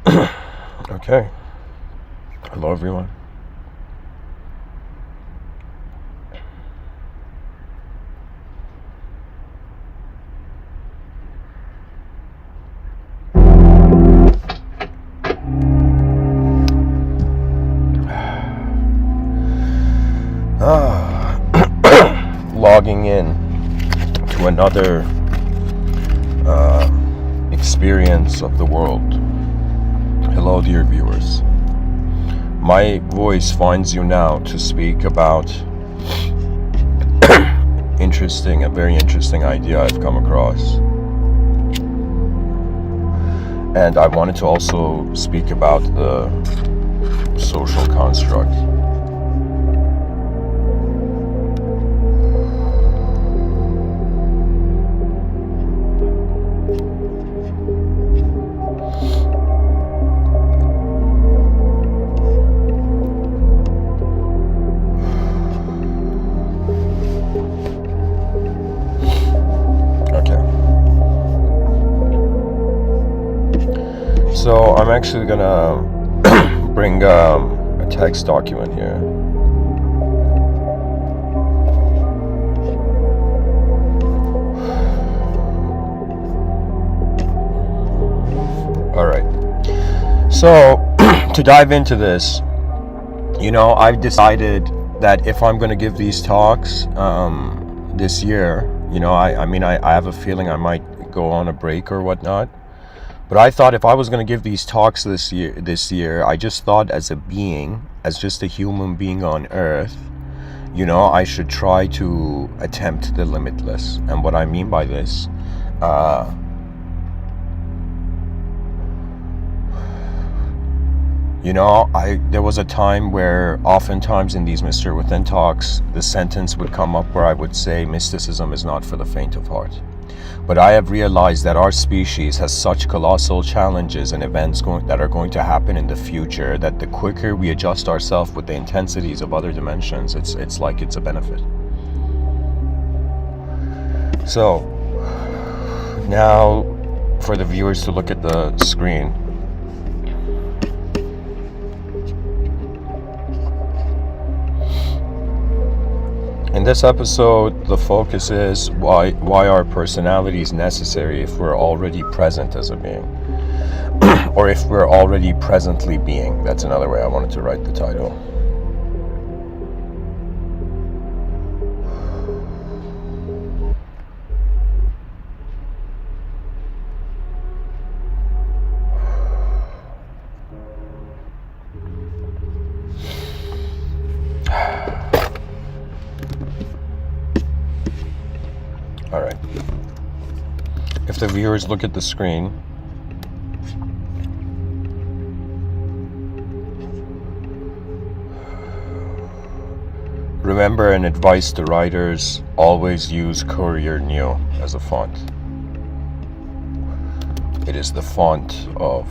Okay. Hello, everyone. Logging in to another experience of the world. Hello, dear viewers. My voice finds you now to speak about a very interesting idea I've come across. And I wanted to also speak about the social construct. So I'm actually gonna bring a text document here. All right. So to dive into this, I've decided that if I'm gonna give these talks this year, I have a feeling I might go on a break or whatnot. But I thought if I was going to give these talks this year, I just thought as just a human being on Earth, I should try to attempt the limitless. And what I mean by this, there was a time where oftentimes in these Mr.Within talks, the sentence would come up where I would say, mysticism is not for the faint of heart. But I have realized that our species has such colossal challenges and events that are going to happen in the future that the quicker we adjust ourselves with the intensities of other dimensions, it's like it's a benefit. So now for the viewers to look at the screen. In this episode, the focus is why are personalities necessary if we're already present as a being? Or if we're already presently being. That's another way I wanted to write the title. All right. If the viewers look at the screen, remember an advice to writers, always use Courier Neo as a font. It is the font of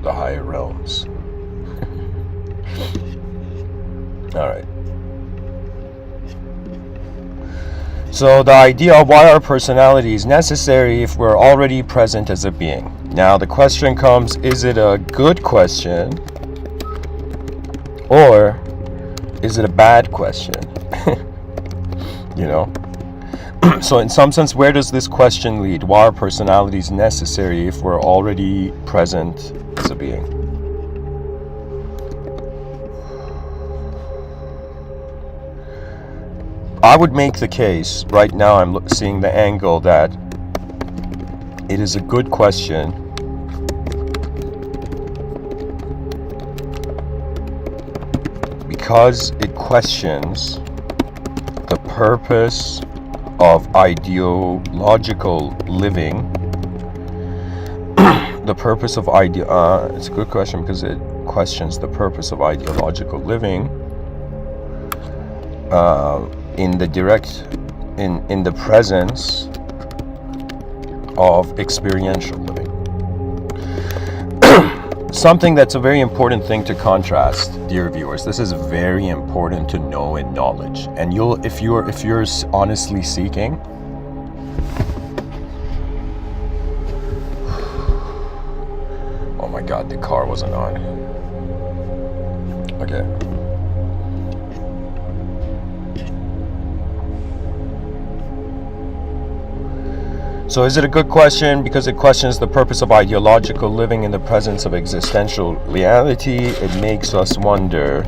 the higher realms. All right. So the idea of why our personality is necessary if we're already present as a being. Now the question comes, is it a good question or is it a bad question? So in some sense, where does this question lead? Why are personalities necessary if we're already present as a being? I would make the case, right now I'm seeing the angle that it is a good question because it questions the purpose of ideological living. The purpose of it's a good question because it questions the purpose of ideological living in the presence of experiential living. Something that's a very important thing to contrast, dear viewers. This is very important to know in knowledge. And if you're honestly seeking, oh my God, the car wasn't on. Okay. So is it a good question? Because it questions the purpose of ideological living in the presence of existential reality. It makes us wonder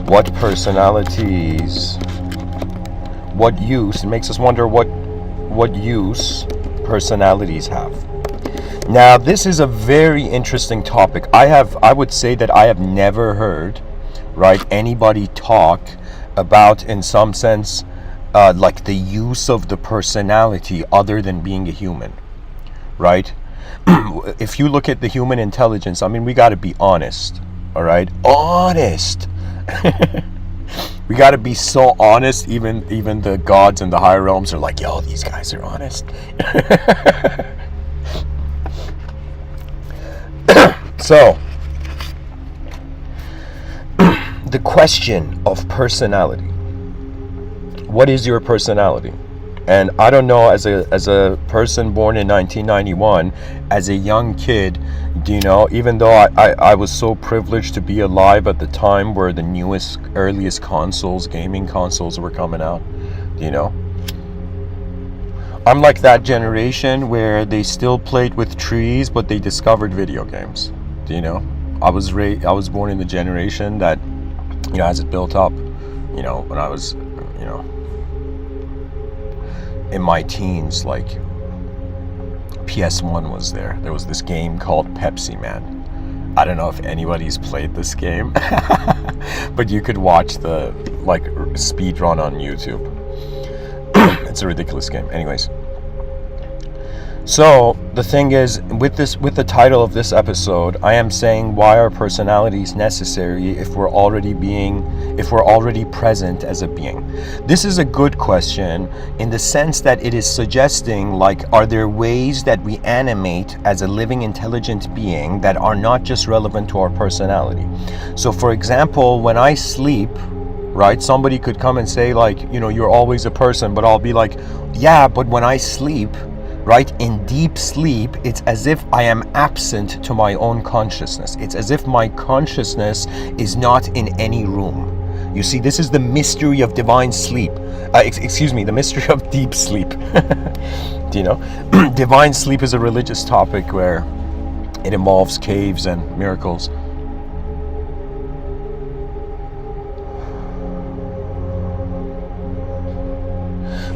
what personalities, what use, it makes us wonder what use personalities have. Now, this is a very interesting topic. I would say that I have never heard, right, anybody talk about, in some sense, like the use of the personality other than being a human, right? If you look at the human intelligence, I mean, we got to be honest, all right? Honest. We got to be so honest. Even the gods and the higher realms are like, yo, these guys are honest. So, the question of personality. What is your personality? And I don't know, as a person born in 1991, as a young kid, do you know, even though I was so privileged to be alive at the time where the newest, earliest consoles, gaming consoles were coming out, do you know? I'm like that generation where they still played with trees, but they discovered video games, do you know? I was born in the generation that, you know, as it built up, you know, when I was, you know, in my teens, like PS1 was there. There was this game called Pepsi Man. I don't know if anybody's played this game, but you could watch the like speed run on YouTube. It's a ridiculous game. Anyways, so the thing is, with the title of this episode, I am saying, why are personalities necessary if we're already present as a being? This is a good question in the sense that it is suggesting, like, are there ways that we animate as a living intelligent being that are not just relevant to our personality? So for example, when I sleep, right, somebody could come and say, like, you know, you're always a person, but I'll be like, yeah, but when I sleep, right, in deep sleep, it's as if I am absent to my own consciousness. It's as if my consciousness is not in any room. You see, this is the mystery of divine sleep. The mystery of deep sleep. Do you know? Divine sleep is a religious topic where it involves caves and miracles.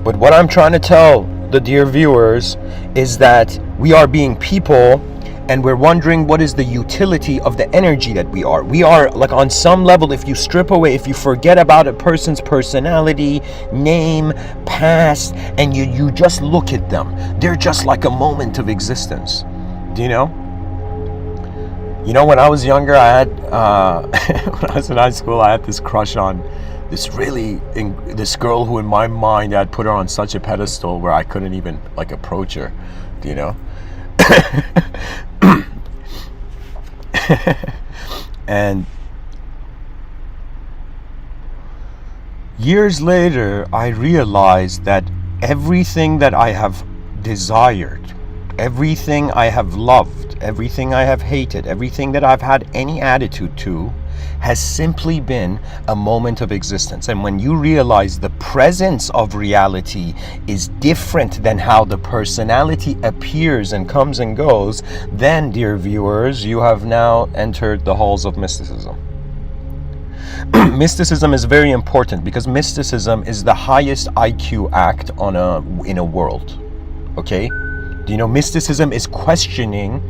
But what I'm trying to tell the dear viewers is that we are being people, and we're wondering what is the utility of the energy that we are. We are, like, on some level, if you strip away, if you forget about a person's personality, name, past, and you just look at them, they're just like a moment of existence. Do you know? You know, when I was younger, I had when I was in high school, I had this crush on this girl who, in my mind, I'd put her on such a pedestal where I couldn't even, like, approach her, do you know? And years later, I realized that everything that I have desired, everything I have loved, everything I have hated, everything that I've had any attitude to, has simply been a moment of existence. And when you realize the presence of reality is different than how the personality appears and comes and goes, then, dear viewers, you have now entered the halls of mysticism. Mysticism is very important because mysticism is the highest IQ act in a world. Okay? Do you know, mysticism is questioning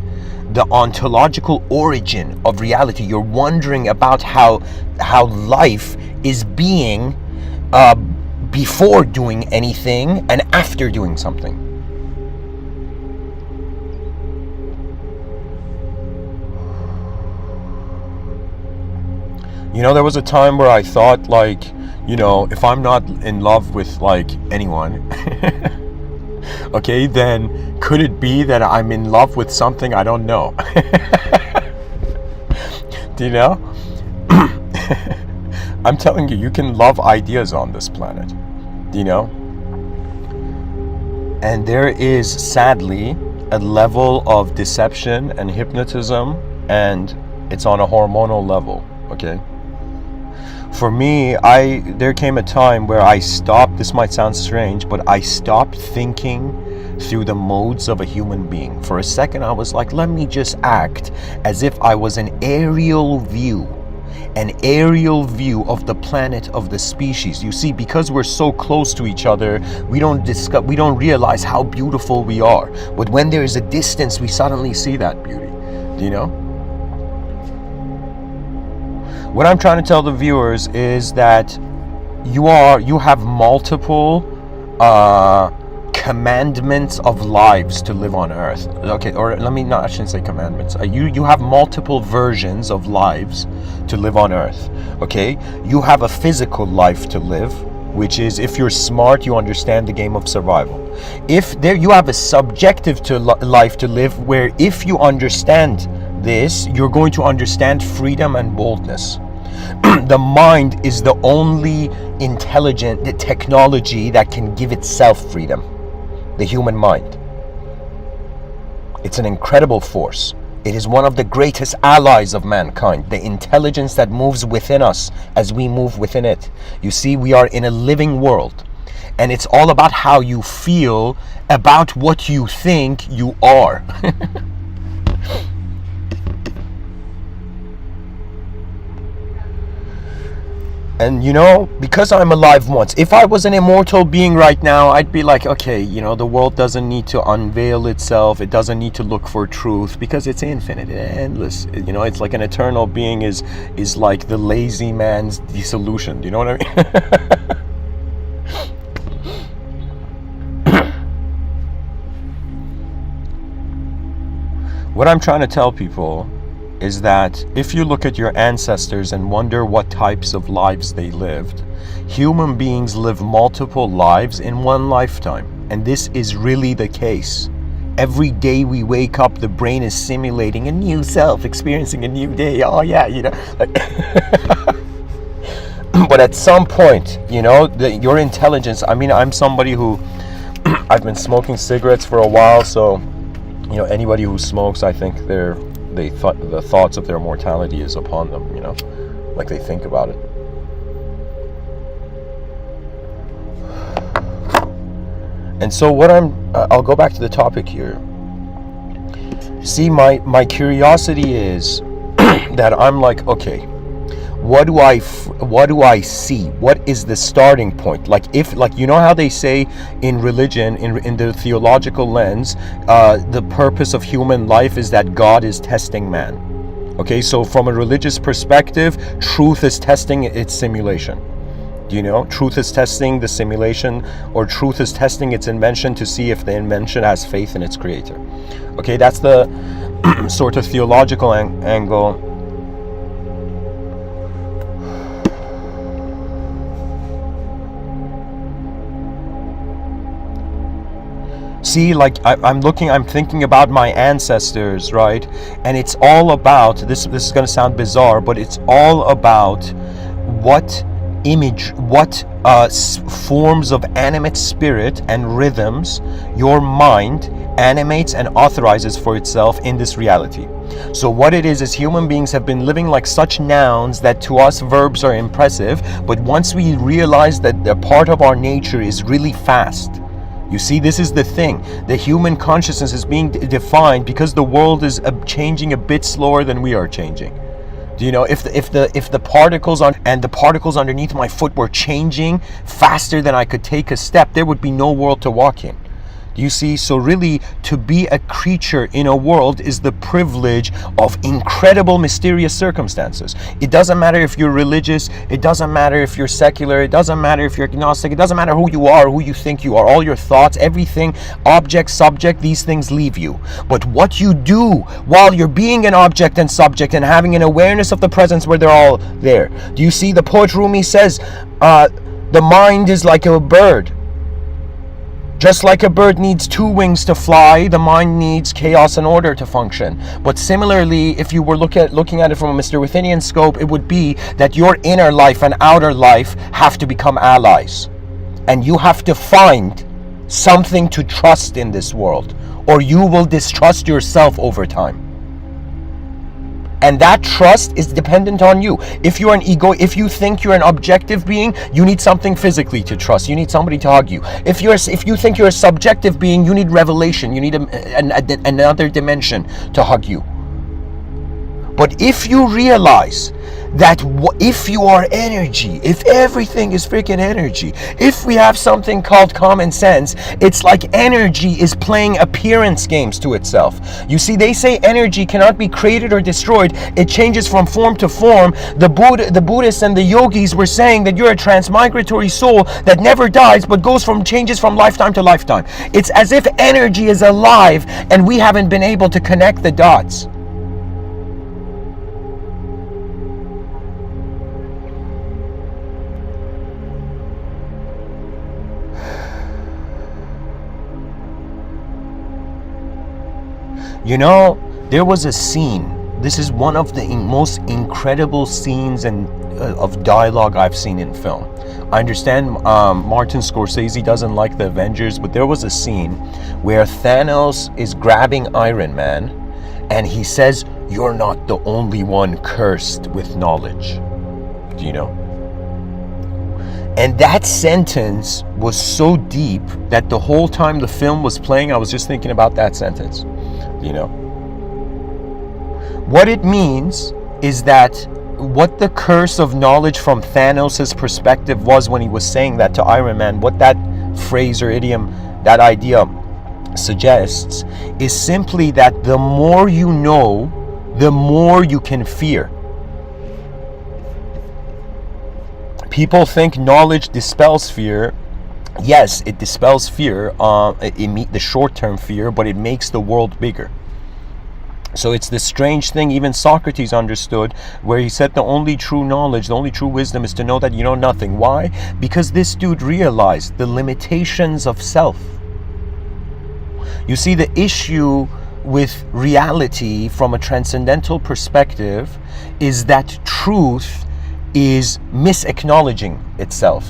the ontological origin of reality. You're wondering about how life is being before doing anything and after doing something. You know, there was a time where I thought, like, you know, if I'm not in love with, like, anyone, okay, then could it be that I'm in love with something I don't know? Do you know? I'm telling you, you can love ideas on this planet. Do you know? And there is, sadly, a level of deception and hypnotism and it's on a hormonal level, okay? For me, there came a time where I stopped, this might sound strange, but I stopped thinking through the modes of a human being. For a second, I was like, let me just act as if I was an aerial view of the planet, of the species. You see, because we're so close to each other, we don't realize how beautiful we are. But when there is a distance, we suddenly see that beauty. Do you know? What I'm trying to tell the viewers is that you have multiple commandments of lives to live on earth. Okay, or I shouldn't say commandments. You have multiple versions of lives to live on earth. Okay, you have a physical life to live, which is, if you're smart, you understand the game of survival. You have a subjective life to live, where if you understand this, you're going to understand freedom and boldness. The mind is the only intelligent technology that can give itself freedom. The human mind. It's an incredible force. It is one of the greatest allies of mankind. The intelligence that moves within us as we move within it. You see, we are in a living world. And it's all about how you feel about what you think you are. And you know, because I'm alive once, if I was an immortal being right now, I'd be like, okay, you know, the world doesn't need to unveil itself. It doesn't need to look for truth, because it's infinite, endless. You know, it's like an eternal being is like the lazy man's dissolution. Do you know what I mean? What I'm trying to tell people is that if you look at your ancestors and wonder what types of lives they lived, human beings live multiple lives in one lifetime. And this is really the case. Every day we wake up, the brain is simulating a new self, experiencing a new day. Oh yeah, you know. But at some point, you know, your intelligence, I mean, I'm somebody who, I've been smoking cigarettes for a while, so, you know, anybody who smokes, I think the thoughts of their mortality is upon them, you know, like they think about it. And so I'll go back to the topic here. See, my curiosity is that I'm like, okay, what do I see? What is the starting point? Like, you know how they say in religion, in the theological lens, the purpose of human life is that God is testing man. Okay, so from a religious perspective, truth is testing its simulation. Do you know? Truth is testing the simulation, or truth is testing its invention to see if the invention has faith in its creator. Okay, that's the sort of theological angle. See, like I'm thinking about my ancestors, right? And it's all about, this is going to sound bizarre, but it's all about what forms of animate spirit and rhythms your mind animates and authorizes for itself in this reality. So what it is human beings have been living like such nouns that to us verbs are impressive, but once we realize that the part of our nature is really fast. You see, this is the thing. The human consciousness is being defined because the world is changing a bit slower than we are changing. Do you know, if the particles and the particles underneath my foot were changing faster than I could take a step, there would be no world to walk in. You see, so really, to be a creature in a world is the privilege of incredible, mysterious circumstances. It doesn't matter if you're religious, it doesn't matter if you're secular, it doesn't matter if you're agnostic, it doesn't matter who you are, who you think you are, all your thoughts, everything, object, subject, these things leave you. But what you do while you're being an object and subject and having an awareness of the presence where they're all there. Do you see, the poet Rumi says, the mind is like a bird. Just like a bird needs two wings to fly, the mind needs chaos and order to function. But similarly, if you were looking at it from a Mr.Withinian scope, it would be that your inner life and outer life have to become allies. And you have to find something to trust in this world, or you will distrust yourself over time. And that trust is dependent on you. If you're an ego, if you think you're an objective being, you need something physically to trust. You need somebody to hug you. If you think you're a subjective being, you need revelation. You need another dimension to hug you. But if you realize that if you are energy, if everything is freaking energy, if we have something called common sense, it's like energy is playing appearance games to itself. You see, they say energy cannot be created or destroyed. It changes from form to form. The Buddhists and the yogis were saying that you're a transmigratory soul that never dies but changes from lifetime to lifetime. It's as if energy is alive and we haven't been able to connect the dots. You know, there was a scene. This is one of the most incredible scenes of dialogue I've seen in film. I understand Martin Scorsese doesn't like the Avengers, but there was a scene where Thanos is grabbing Iron Man and he says, "You're not the only one cursed with knowledge." Do you know? And that sentence was so deep that the whole time the film was playing, I was just thinking about that sentence. You know, what it means is that what the curse of knowledge from Thanos' perspective was when he was saying that to Iron Man, what that phrase or idiom, that idea suggests, is simply that the more you know, the more you can fear. People think knowledge dispels fear. Yes, it dispels fear, the short-term fear, but it makes the world bigger. So it's this strange thing even Socrates understood, where he said the only true knowledge, the only true wisdom is to know that you know nothing. Why? Because this dude realized the limitations of self. You see, the issue with reality from a transcendental perspective is that truth is misacknowledging itself.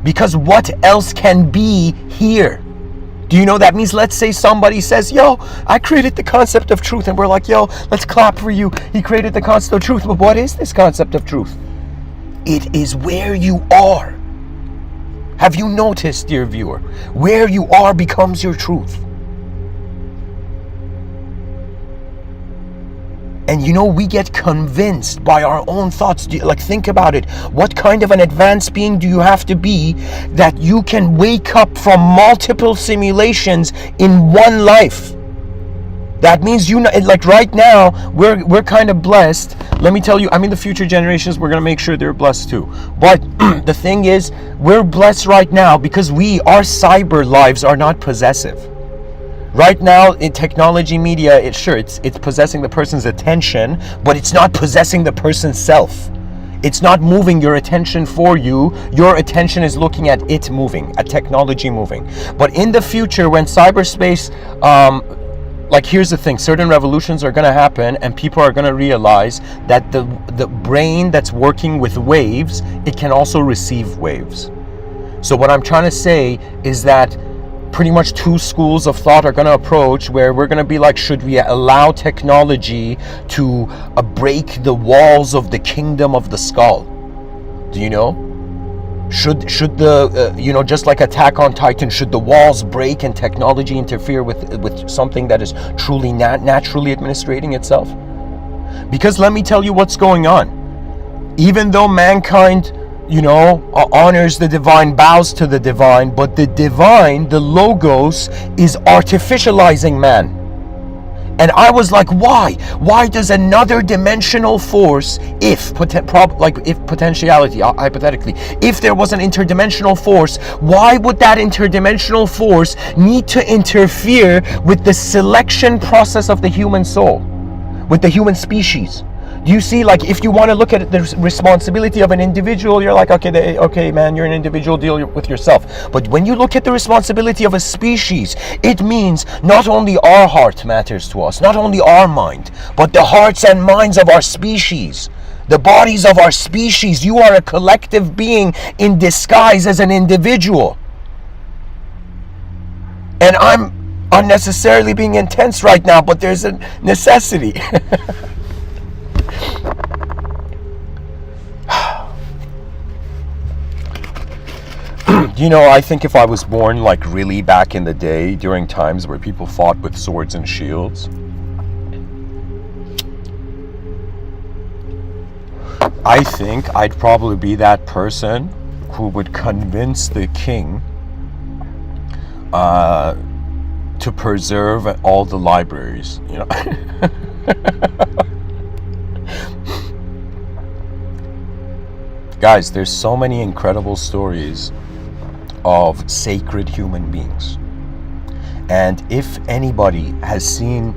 Because what else can be here? Do you know that means, let's say somebody says, "Yo, I created the concept of truth," and we're like, "Yo, let's clap for you. He created the concept of truth." But what is this concept of truth? It is where you are. Have you noticed, dear viewer, where you are becomes your truth? And you know, we get convinced by our own thoughts. Like, think about it. What kind of an advanced being do you have to be that you can wake up from multiple simulations in one life? That means, you know, like right now, we're kind of blessed. Let me tell you, I mean, the future generations, we're going to make sure they're blessed too. But the thing is, we're blessed right now because our cyber lives are not possessive. Right now, in technology media, it's possessing the person's attention, but it's not possessing the person's self. It's not moving your attention for you. Your attention is looking at it moving, at technology moving. But in the future, when cyberspace, like, here's the thing, certain revolutions are going to happen and people are going to realize that the brain that's working with waves, it can also receive waves. So what I'm trying to say is that pretty much two schools of thought are going to approach, where we're going to be like, should we allow technology to break the walls of the kingdom of the skull? Do you know? Should the you know, just like Attack on Titan, should the walls break and technology interfere with something that is truly naturally administrating itself? Because let me tell you what's going on. Even though mankind, you know, honors the divine, bows to the divine, but the divine, the logos, is artificializing man. And I was like, why? Why does another dimensional force, if potentiality, hypothetically, if there was an interdimensional force, why would that interdimensional force need to interfere with the selection process of the human soul, with the human species? Do you see, like, if you want to look at the responsibility of an individual, you're like, okay, man, you're an individual, deal with yourself. But when you look at the responsibility of a species, it means not only our heart matters to us, not only our mind, but the hearts and minds of our species, the bodies of our species. You are a collective being in disguise as an individual. And I'm unnecessarily being intense right now, but there's a necessity. You know, I think if I was born like really back in the day, during times where people fought with swords and shields, I think I'd probably be that person who would convince the king to preserve all the libraries, you know. Guys, there's so many incredible stories of sacred human beings. And if anybody has seen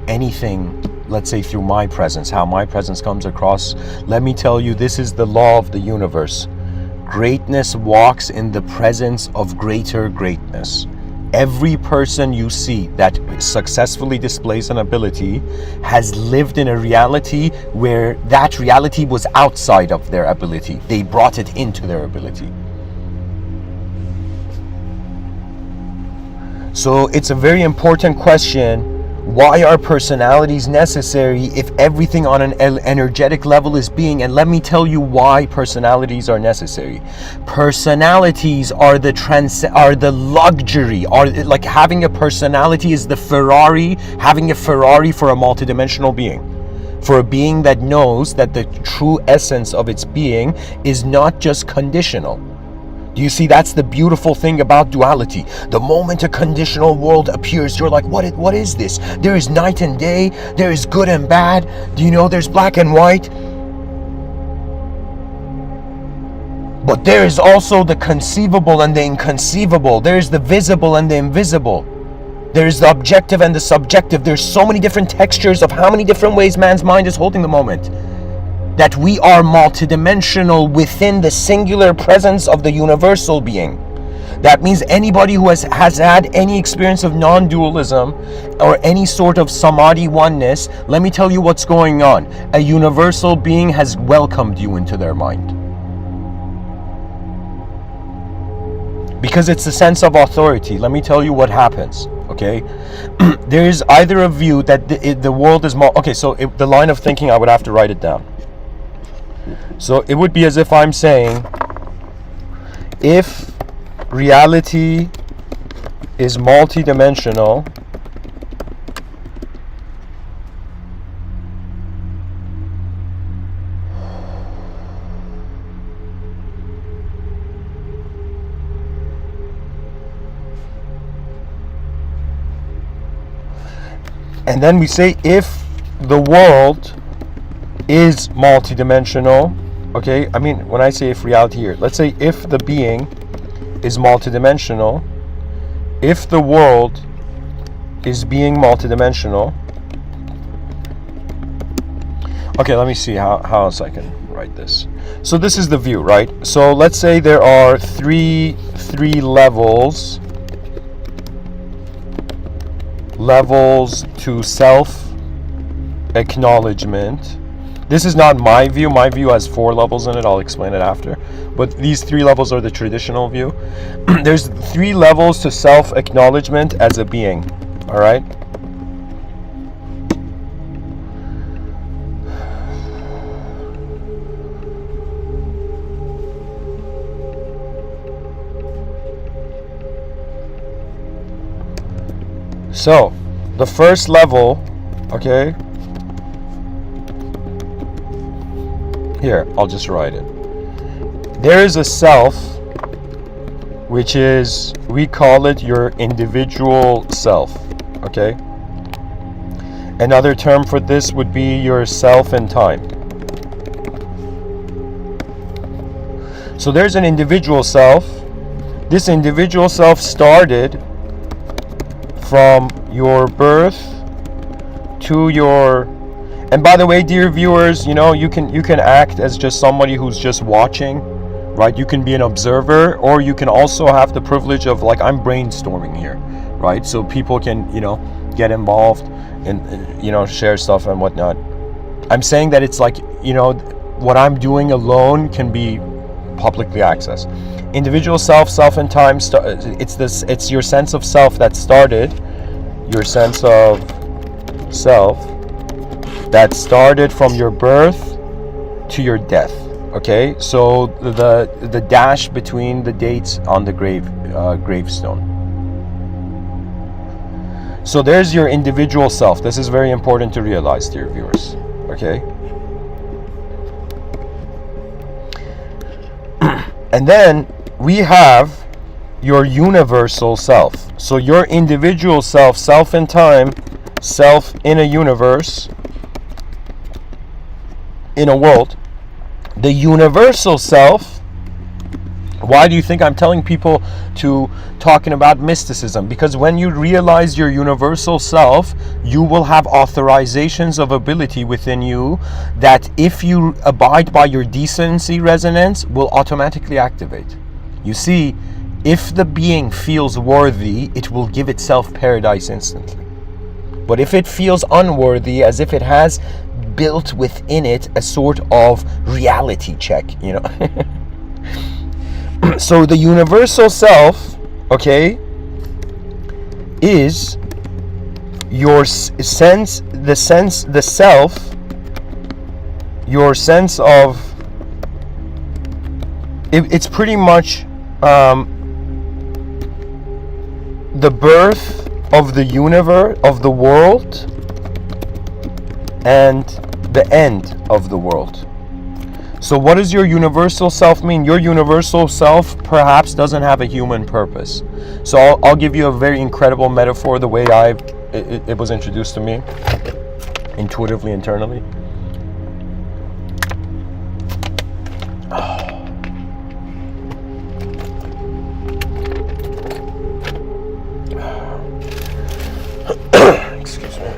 anything, let's say through my presence, how my presence comes across, let me tell you, this is the law of the universe. Greatness walks in the presence of greater greatness. Every person you see that successfully displays an ability has lived in a reality where that reality was outside of their ability. They brought it into their ability. So it's a very important question. Why are personalities necessary if everything on an energetic level is being? And let me tell you why personalities are necessary. Personalities are the luxury. Are like having a personality is the Ferrari, having a Ferrari for a multidimensional being. For a being that knows that the true essence of its being is not just conditional. Do you see? That's the beautiful thing about duality. The moment a conditional world appears, you're like, what is this? There is night and day. There is good and bad. Do you know there's black and white? But there is also the conceivable and the inconceivable. There is the visible and the invisible. There is the objective and the subjective. There's so many different textures of how many different ways man's mind is holding the moment. That we are multidimensional within the singular presence of the universal being. That means anybody who has had any experience of non-dualism or any sort of samadhi oneness, let me tell you what's going on. A universal being has welcomed you into their mind. Because it's the sense of authority. Let me tell you what happens. Okay, there is either a view that the world is okay. So the line of thinking, I would have to write it down. So it would be as if I'm saying, if reality is multidimensional, and then we say if the world is multidimensional, okay, I mean, when I say if reality here, let's say if the being is multidimensional, if the world is being multidimensional, okay, let me see how else I can write this. So this is the view, right? So let's say there are three levels to self-acknowledgement. This is not my view. My view has 4 levels in it. I'll explain it after. But these 3 levels are the traditional view. There's 3 levels to self-acknowledgement as a being. All right? So, the first level, okay? Here, I'll just write it. There is a self, which is, we call it your individual self, okay? Another term for this would be your self in time. So there's an individual self. This individual self started from your birth to your, and by the way, dear viewers, you know, you can act as just somebody who's just watching, right? You can be an observer, or you can also have the privilege of, like, I'm brainstorming here, right? So people can, you know, get involved and, you know, share stuff and whatnot. I'm saying that it's like, you know, what I'm doing alone can be publicly accessed. Individual self in time, it's your sense of self that started, your sense of self that started from your birth to your death. Okay, so the dash between the dates on the gravestone. So there's your individual self. This is very important to realize, dear viewers. Okay. And then we have your universal self. So your individual self, self in time, self in a universe, in a world. The universal self. Why do you think I'm telling people to talking about mysticism? Because when you realize your universal self, you will have authorizations of ability within you that, if you abide by your decency resonance, will automatically activate. You see, if the being feels worthy, it will give itself paradise instantly. But if it feels unworthy, as if it has built within it a sort of reality check, you know. So the universal self, okay, is your sense, the self, your sense of, it's pretty much the birth of the universe, of the world, and the end of the world. So what does your universal self mean? Your universal self perhaps doesn't have a human purpose. So I'll give you a very incredible metaphor, the way it was introduced to me, intuitively, internally. Excuse me.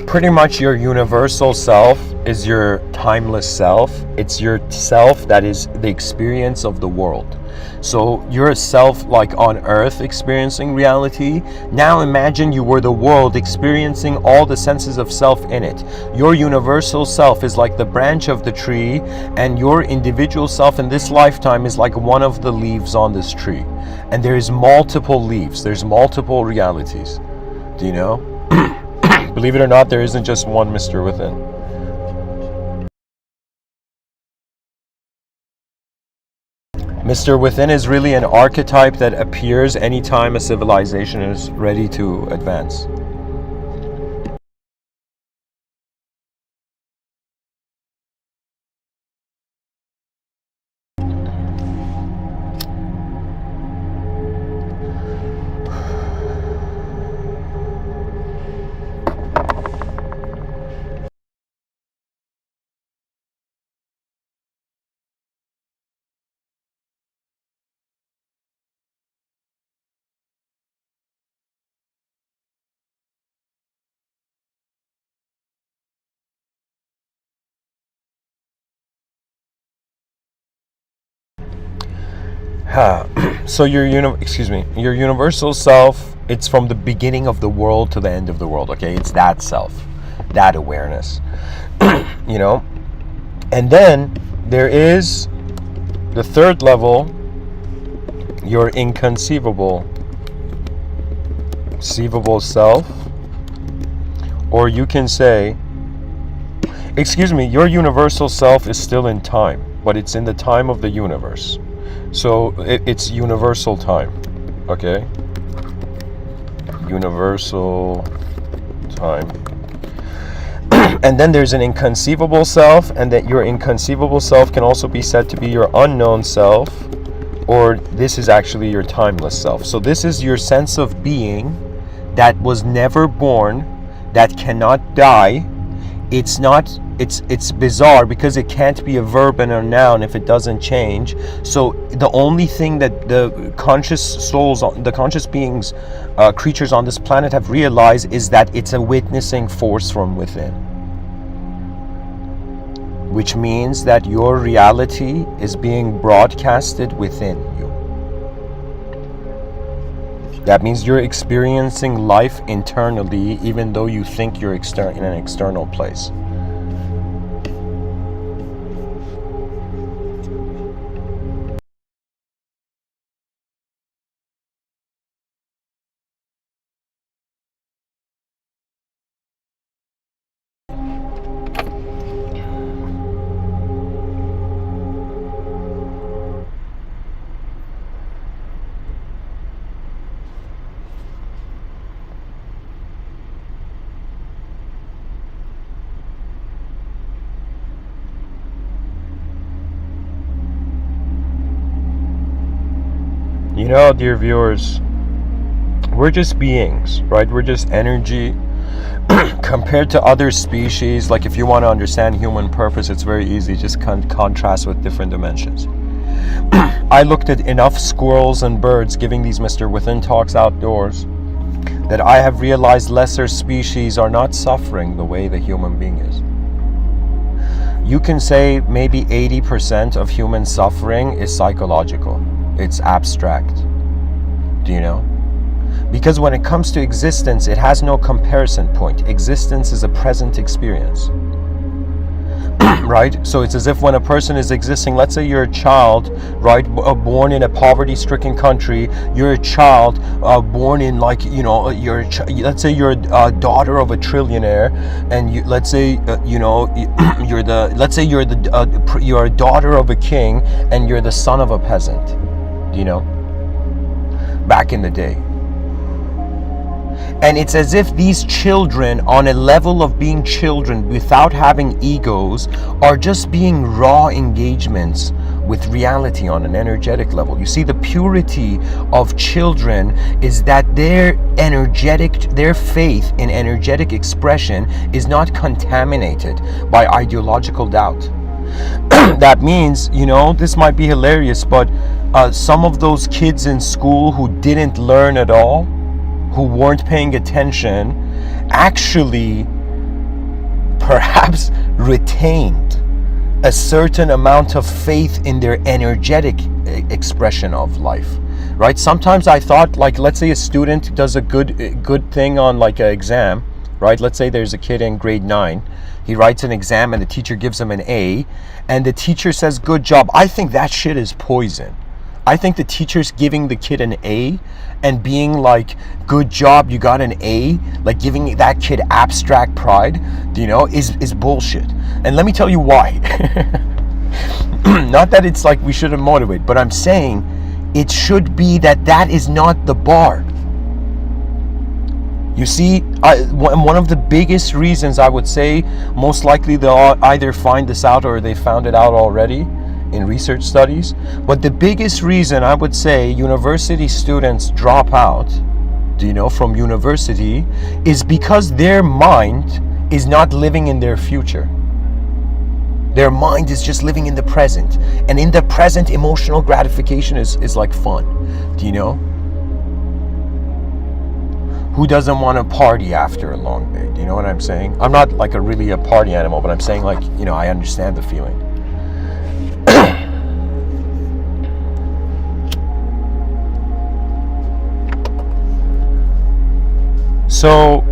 Pretty much your universal self is your timeless self. It's your self that is the experience of the world. So you're a self like on earth experiencing reality. Now imagine you were the world experiencing all the senses of self in it. Your universal self is like the branch of the tree, and your individual self in this lifetime is like one of the leaves on this tree. And there's multiple leaves, there's multiple realities. Do you know? Believe it or not, there isn't just one Mr. Within. Mr. Within is really an archetype that appears anytime a civilization is ready to advance. So your universal self, it's from the beginning of the world to the end of the world. Okay, it's that self, that awareness. You know, and then there is the third level, your inconceivable self, or you can say, your universal self is still in time, but it's in the time of the universe. So it's universal time, okay? Universal time. And then there's an inconceivable self, and that your inconceivable self can also be said to be your unknown self, or this is actually your timeless self. So this is your sense of being that was never born, that cannot die. It's bizarre because it can't be a verb and a noun if it doesn't change. So the only thing that the conscious souls, the conscious beings, creatures on this planet have realized is that it's a witnessing force from within. Which means that your reality is being broadcasted within you. That means you're experiencing life internally, even though you think you're in an external place. Dear viewers, we're just beings, right? We're just energy. Compared to other species, like if you want to understand human purpose, it's very easy. Just contrast with different dimensions. I looked at enough squirrels and birds giving these Mr. Within talks outdoors that I have realized lesser species are not suffering the way the human being is. You can say maybe 80% of human suffering is psychological. It's abstract. Do you know? Because when it comes to existence, it has no comparison point. Existence is a present experience. Right? So it's as if when a person is existing, let's say you're a child, right, born in a poverty-stricken country, you're a child born in, like, let's say you're a daughter of a trillionaire, and let's say you're a daughter of a king, and you're the son of a peasant. Back in the day. And it's as if these children, on a level of being children without having egos, are just being raw engagements with reality on an energetic level. You see, the purity of children is that their faith in energetic expression is not contaminated by ideological doubt. That means, this might be hilarious, but some of those kids in school who didn't learn at all, who weren't paying attention, actually perhaps retained a certain amount of faith in their energetic expression of life, right? Sometimes I thought, like, let's say a student does a good thing on like an exam, right? Let's say there's a kid in grade 9. He writes an exam and the teacher gives him an A, and the teacher says, "Good job." I think that shit is poison. I think the teacher's giving the kid an A and being like, "Good job, you got an A," like giving that kid abstract pride, is bullshit. And let me tell you why. Not that it's like we shouldn't motivate, but I'm saying it should be that is not the bar. You see, one of the biggest reasons I would say, most likely they'll either find this out or they found it out already in research studies, but the biggest reason I would say university students drop out, from university, is because their mind is not living in their future. Their mind is just living in the present, and in the present, emotional gratification is like fun. Who doesn't want to party after a long day? Do you know what I'm saying? I'm not like really a party animal, but I'm saying, like, I understand the feeling. So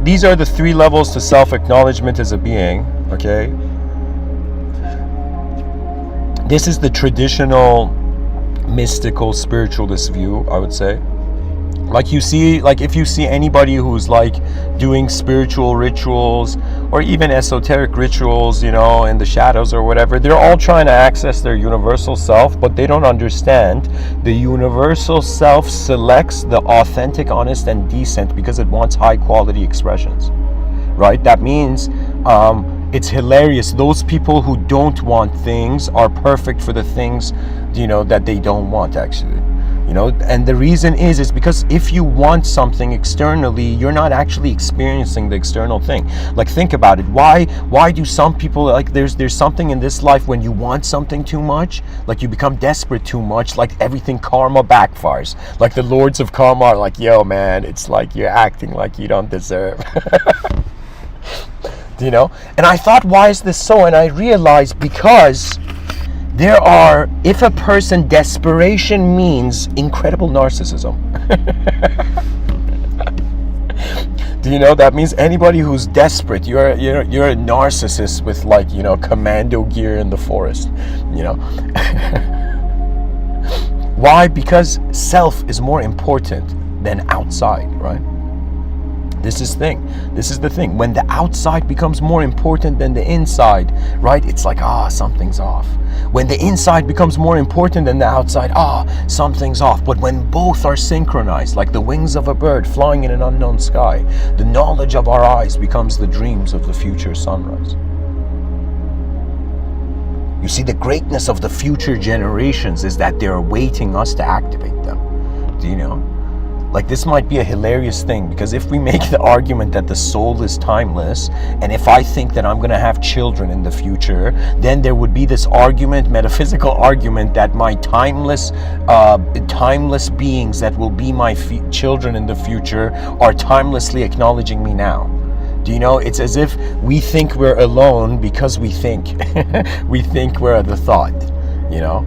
these are the 3 levels to self-acknowledgement as a being, okay? This is the traditional mystical spiritualist view, I would say. Like if you see anybody who's like doing spiritual rituals or even esoteric rituals, in the shadows or whatever, they're all trying to access their universal self, but they don't understand the universal self selects the authentic, honest, and decent because it wants high quality expressions, right? That means it's hilarious. Those people who don't want things are perfect for the things, that they don't want, actually. And the reason is because if you want something externally, you're not actually experiencing the external thing. Like, think about it. Why do some people, like, there's something in this life when you want something too much, like you become desperate too much, like everything karma backfires. Like the lords of karma are like, "Yo, man, it's like you're acting like you don't deserve." And I thought, why is this so? And I realized because if a person, desperation means incredible narcissism. That means anybody who's desperate, you're a narcissist with, like, commando gear in the forest, Why? Because self is more important than outside, right? This is the thing. When the outside becomes more important than the inside, right? It's like, something's off. When the inside becomes more important than the outside, something's off. But when both are synchronized, like the wings of a bird flying in an unknown sky, the knowledge of our eyes becomes the dreams of the future sunrise. You see, the greatness of the future generations is that they're awaiting us to activate them. Do you know? Like, this might be a hilarious thing, because if we make the argument that the soul is timeless, and if I think that I'm going to have children in the future, then there would be this argument, metaphysical argument, that my timeless beings that will be my children in the future are timelessly acknowledging me now. Do you know? It's as if we think we're alone because we think. We think we're the thought, you know?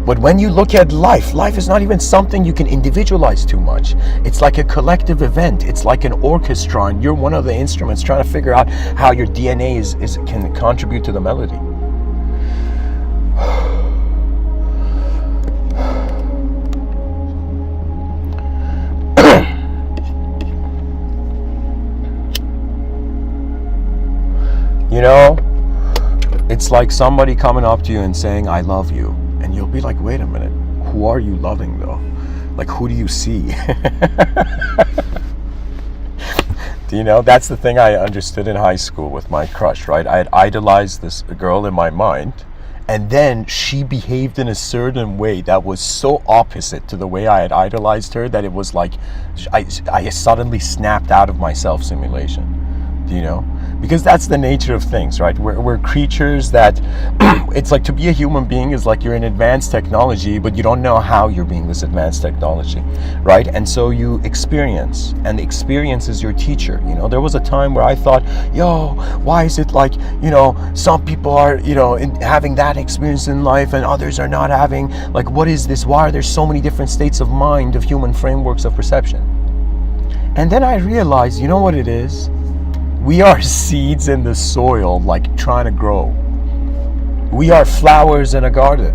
But when you look at life is not even something you can individualize too much. It's like a collective event. It's like an orchestra, and you're one of the instruments trying to figure out how your DNA can contribute to the melody. You know, it's like somebody coming up to you and saying, I love you. And you'll be like, wait a minute, who are you loving though? Like, who do you see? Do you know, that's the thing I understood in high school with my crush, right? I had idolized this girl in my mind, and then she behaved in a certain way that was so opposite to the way I had idolized her that it was like I suddenly snapped out of my self-simulation. Do you know? Because that's the nature of things, right? We're creatures that, it's like, to be a human being is like you're in advanced technology, but you don't know how you're being this advanced technology, right? And so you experience, and the experience is your teacher. You know, there was a time where I thought, yo, why is it like, you know, some people are, you know, having that experience in life and others are not having, like, what is this? Why are there so many different states of mind, of human frameworks of perception? And then I realized, you know what it is? We are seeds in the soil, like, trying to grow. We are flowers in a garden.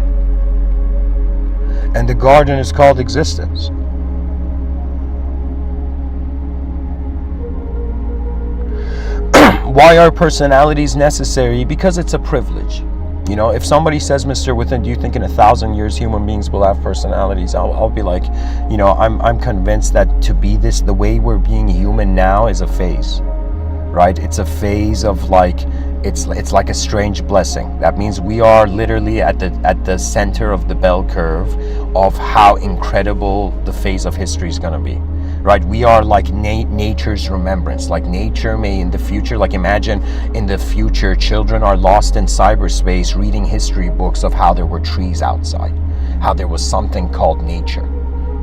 And the garden is called existence. Why are personalities necessary? Because it's a privilege. You know, if somebody says, Mr. Within, do you think in 1,000 years human beings will have personalities? I'll be like, you know, I'm convinced that to be this, the way we're being human now, is a phase. Right? It's a phase of, like, it's like a strange blessing. That means we are literally at the center of the bell curve of how incredible the phase of history is going to be. Right? We are like nature's remembrance. Like, nature may in the future, like, imagine in the future children are lost in cyberspace reading history books of how there were trees outside, how there was something called nature.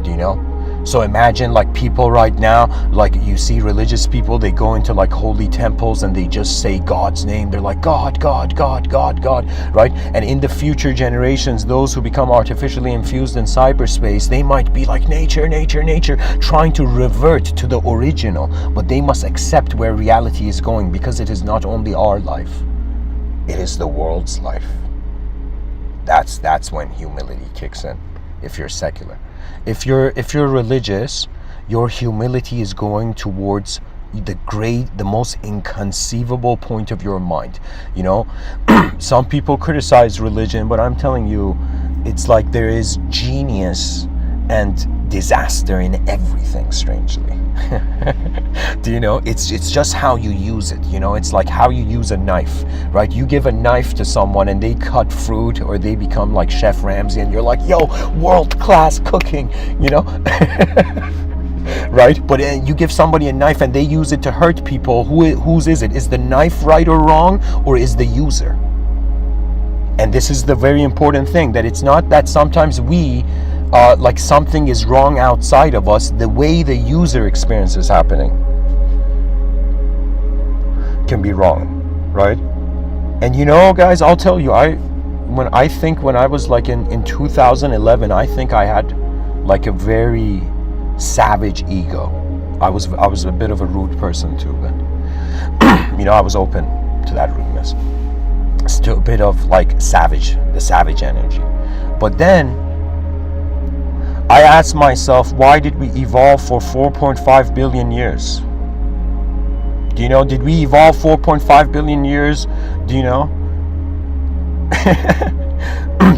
Do you know? So imagine, like, people right now, like, you see religious people, they go into, like, holy temples and they just say God's name. They're like, God, God, God, God, God, right? And in the future generations, those who become artificially infused in cyberspace, they might be like, nature, nature, nature, trying to revert to the original. But they must accept where reality is going, because it is not only our life, it is the world's life. That's when humility kicks in, if you're secular. If you're religious, your humility is going towards the most inconceivable point of your mind. You know, some people criticize religion, but I'm telling you, it's like there is genius and disaster in everything, strangely. Do you know? It's just how you use it. You know, it's like how you use a knife, right? You give a knife to someone and they cut fruit, or they become like Chef Ramsay, and you're like, yo, world-class cooking, you know? Right? But you give somebody a knife and they use it to hurt people. Whose is it? Is the knife right or wrong, or is the user? And this is the very important thing, that it's not that sometimes we like something is wrong outside of us. The way the user experience is happening can be wrong, right? And you know, guys, I'll tell you, when I was like in 2011, I think I had like a very savage ego. I was a bit of a rude person too, but you know, I was open to that rudeness. Still a bit of like the savage energy. But then I asked myself, why did we evolve for 4.5 billion years? Do you know, did we evolve 4.5 billion years, do you know,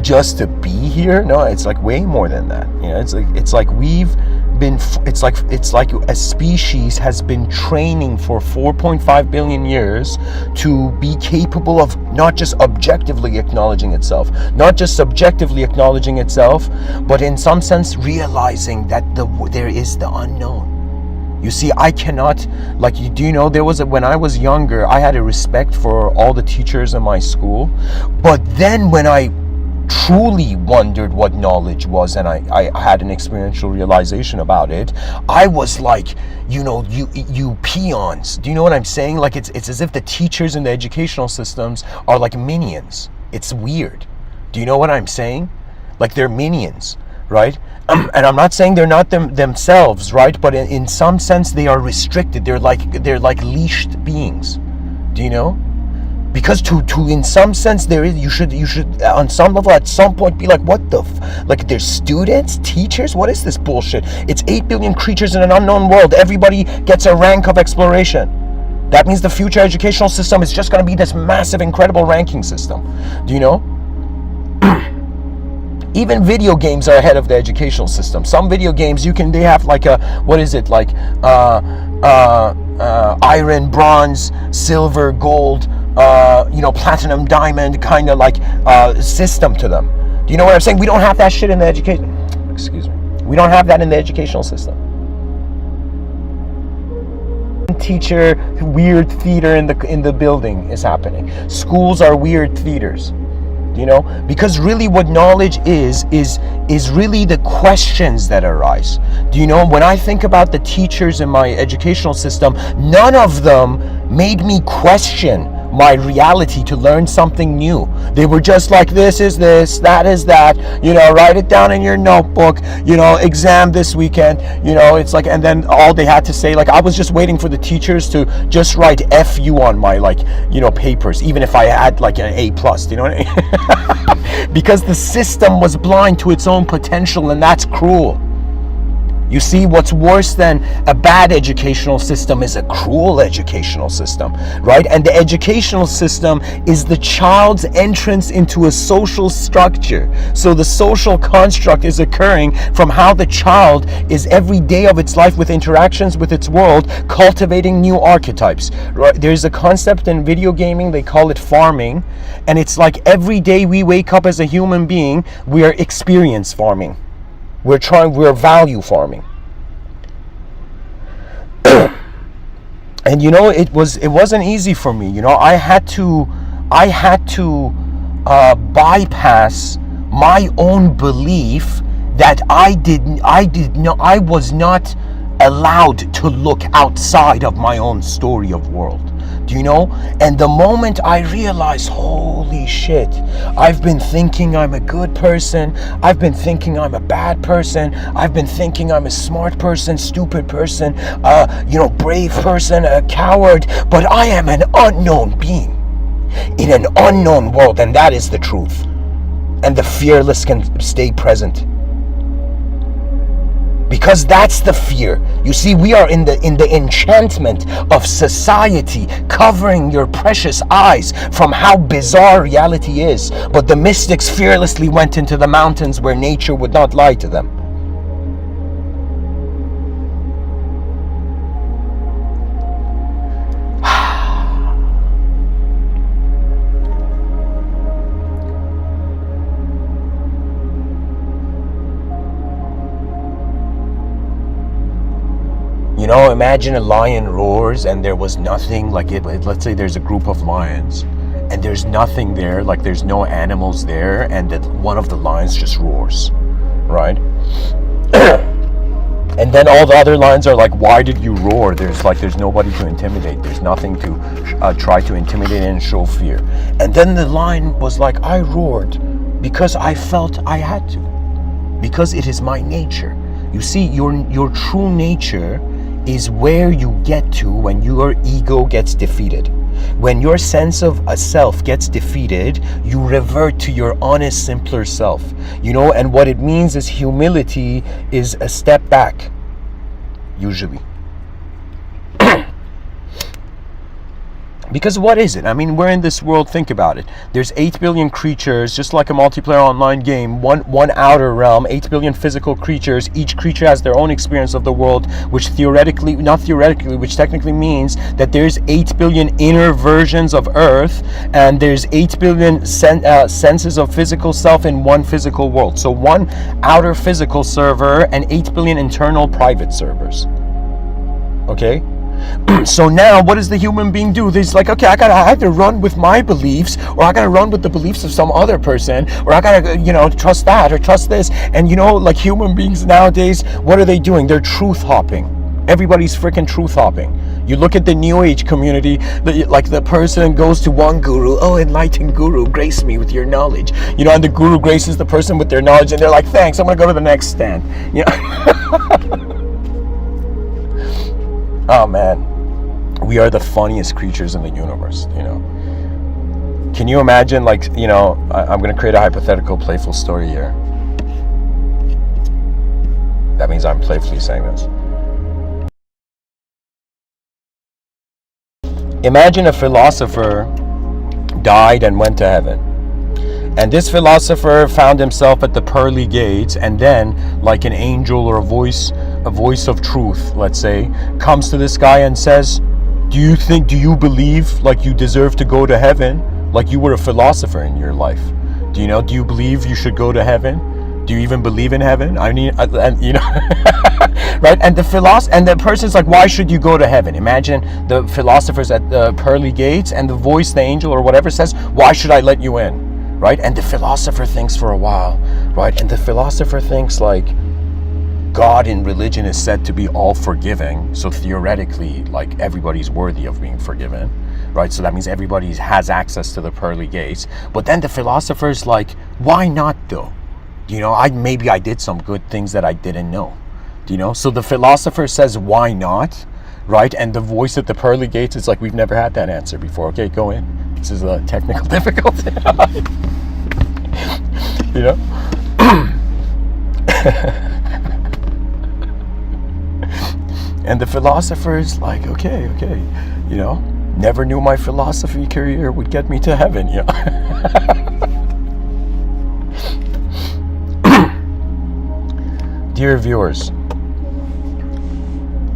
just to be here? No, it's like way more than that. You know, it's like we've been, it's like a species has been training for 4.5 billion years to be capable of not just objectively acknowledging itself, not just subjectively acknowledging itself, but in some sense realizing that there is the unknown. You see, I cannot, like, do you know, when I was younger, I had a respect for all the teachers in my school, but then when I truly wondered what knowledge was, and I had an experiential realization about it, I was like, you peons. Do you know what I'm saying? Like, it's as if the teachers in the educational systems are like minions. It's weird. Do you know what I'm saying? Like, they're minions, right? And I'm not saying they're not themselves, right? But in some sense, they are restricted. They're like leashed beings. Do you know? Because to in some sense you should on some level at some point be like, what the like, there's students, teachers, what is this bullshit? It's 8 billion creatures in an unknown world. Everybody gets a rank of exploration. That means the future educational system is just going to be this massive, incredible ranking system. Do you know? Even video games are ahead of the educational system. Some video games they have like a, what is it, like iron, bronze, silver, gold, platinum, diamond kind of like system to them. Do you know what I'm saying? We don't have that shit in the education. Excuse me. We don't have that in the educational system. Teacher, weird theater in the building is happening. Schools are weird theaters. You know, because really what knowledge is really the questions that arise. Do you know, when I think about the teachers in my educational system, none of them made me question my reality to learn something new. They were just like, this is this, that is that, write it down in your notebook, exam this weekend, it's like, and then all they had to say, like, I was just waiting for the teachers to just write FU on my, papers, even if I had like an A+, you know what I mean? Because the system was blind to its own potential, and that's cruel. You see, what's worse than a bad educational system is a cruel educational system, right? And the educational system is the child's entrance into a social structure. So the social construct is occurring from how the child is every day of its life with interactions with its world, cultivating new archetypes, right? There's a concept in video gaming, they call it farming, and it's like every day we wake up as a human being, we are experience farming. We're value farming. And it wasn't easy for me. I had to bypass my own belief that I was not allowed to look outside of my own story of world. Do you know? And the moment I realized, holy shit, I've been thinking I'm a good person, I've been thinking I'm a bad person, I've been thinking I'm a smart person, stupid person, brave person, a coward, but I am an unknown being in an unknown world, and that is the truth. And the fearless can stay present. Because that's the fear. You see, we are in the enchantment of society covering your precious eyes from how bizarre reality is. But the mystics fearlessly went into the mountains where nature would not lie to them. Imagine a lion roars and there was nothing, let's say there's a group of lions and there's nothing there, like there's no animals there, and that one of the lions just roars, right? And then all the other lions are like, why did you roar? There's nobody to intimidate. There's nothing to try to intimidate and show fear. And then the lion was like, I roared because I felt I had to, because it is my nature. You see, your true nature is where you get to when your ego gets defeated. When your sense of a self gets defeated, you revert to your honest, simpler self. And what it means is humility is a step back, usually. Because what is it? I mean, we're in this world, think about it. There's 8 billion creatures, just like a multiplayer online game, one outer realm, 8 billion physical creatures. Each creature has their own experience of the world, which which technically means that there's 8 billion inner versions of Earth, and there's 8 billion senses of physical self in one physical world. So one outer physical server and 8 billion internal private servers. Okay? So now what does the human being do? He's like, okay, I gotta either run with my beliefs, or I gotta run with the beliefs of some other person, or I gotta, trust that or trust this. And like human beings nowadays, what are they doing? They're truth hopping. Everybody's freaking truth hopping. You look at the New Age community, the person goes to one guru, oh, enlightened guru, grace me with your knowledge. And the guru graces the person with their knowledge, and they're like, thanks, I'm gonna go to the next stand. Oh man, we are the funniest creatures in the universe, Can you imagine, I'm going to create a hypothetical playful story here. That means I'm playfully saying this. Imagine a philosopher died and went to heaven. And this philosopher found himself at the pearly gates, and then, like an angel or a voice of truth, let's say, comes to this guy and says, do you believe like you deserve to go to heaven? Like you were a philosopher in your life. Do you believe you should go to heaven? Do you even believe in heaven? I mean, right? And the person's like, why should you go to heaven? Imagine the philosophers at the pearly gates, and the voice, the angel or whatever says, why should I let you in? Right? And the philosopher thinks for a while, right? And the philosopher thinks like, God in religion is said to be all forgiving, so theoretically, like, everybody's worthy of being forgiven, right? So that means everybody has access to the pearly gates. But then the philosopher's like, why not though? Maybe I did some good things that I didn't know. So the philosopher says, why not? Right? And the voice at the pearly gates is like, we've never had that answer before. Okay, go in. This is a technical difficulty. And the philosopher is like, okay, never knew my philosophy career would get me to heaven, Dear viewers,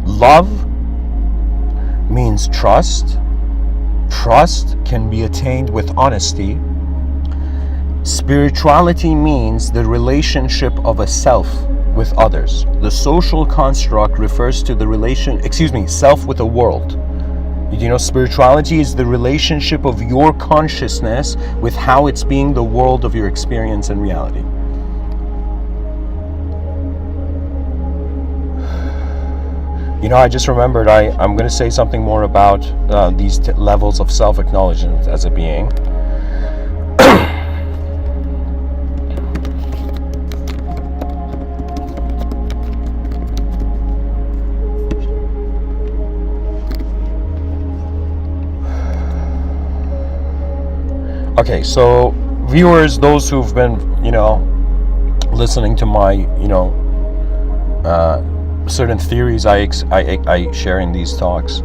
love means trust. Trust can be attained with honesty. Spirituality means the relationship of a self with others. The social construct refers to the self with the world. Spirituality is the relationship of your consciousness with how it's being the world of your experience and reality. I just remembered I'm going to say something more about these levels of self-acknowledgement as a being. Okay, so viewers, those who've been, listening to my, certain theories I share in these talks.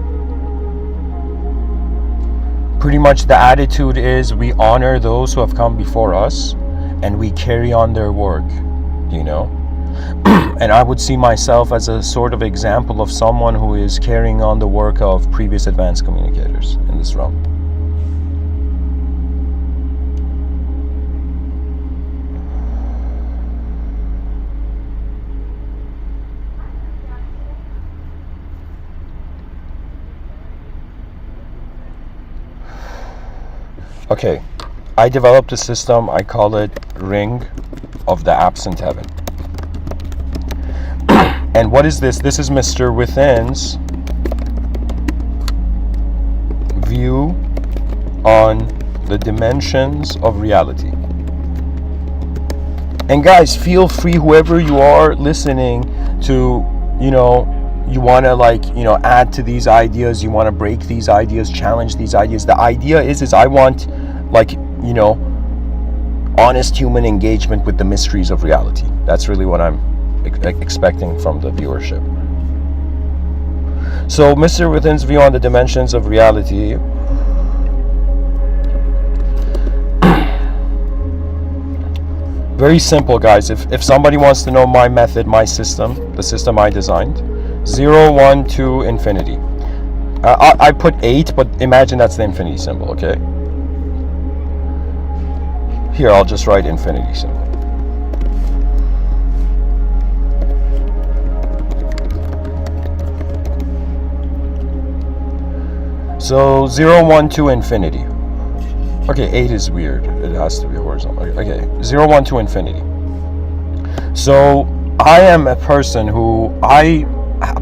Pretty much the attitude is we honor those who have come before us, and we carry on their work, And I would see myself as a sort of example of someone who is carrying on the work of previous advanced communicators in this realm. Okay, I developed a system, I call it Ring of the Absent Heaven. And what is this? This is Mr. Within's view on the dimensions of reality. And guys, feel free, whoever you are listening to, you want to add to these ideas, you want to break these ideas, challenge these ideas. The idea is I want honest human engagement with the mysteries of reality. That's really what I'm expecting from the viewership. So Mr. Within's view on the dimensions of reality Very simple, guys. If somebody wants to know my method, my system, the system I designed, 0, 1, 2, infinity. I put 8, but imagine that's the infinity symbol, okay? Here, I'll just write infinity symbol. So 0, 1, 2, infinity. Okay, 8 is weird. It has to be horizontal. Okay, 0, 1, 2, infinity. So I am a person who I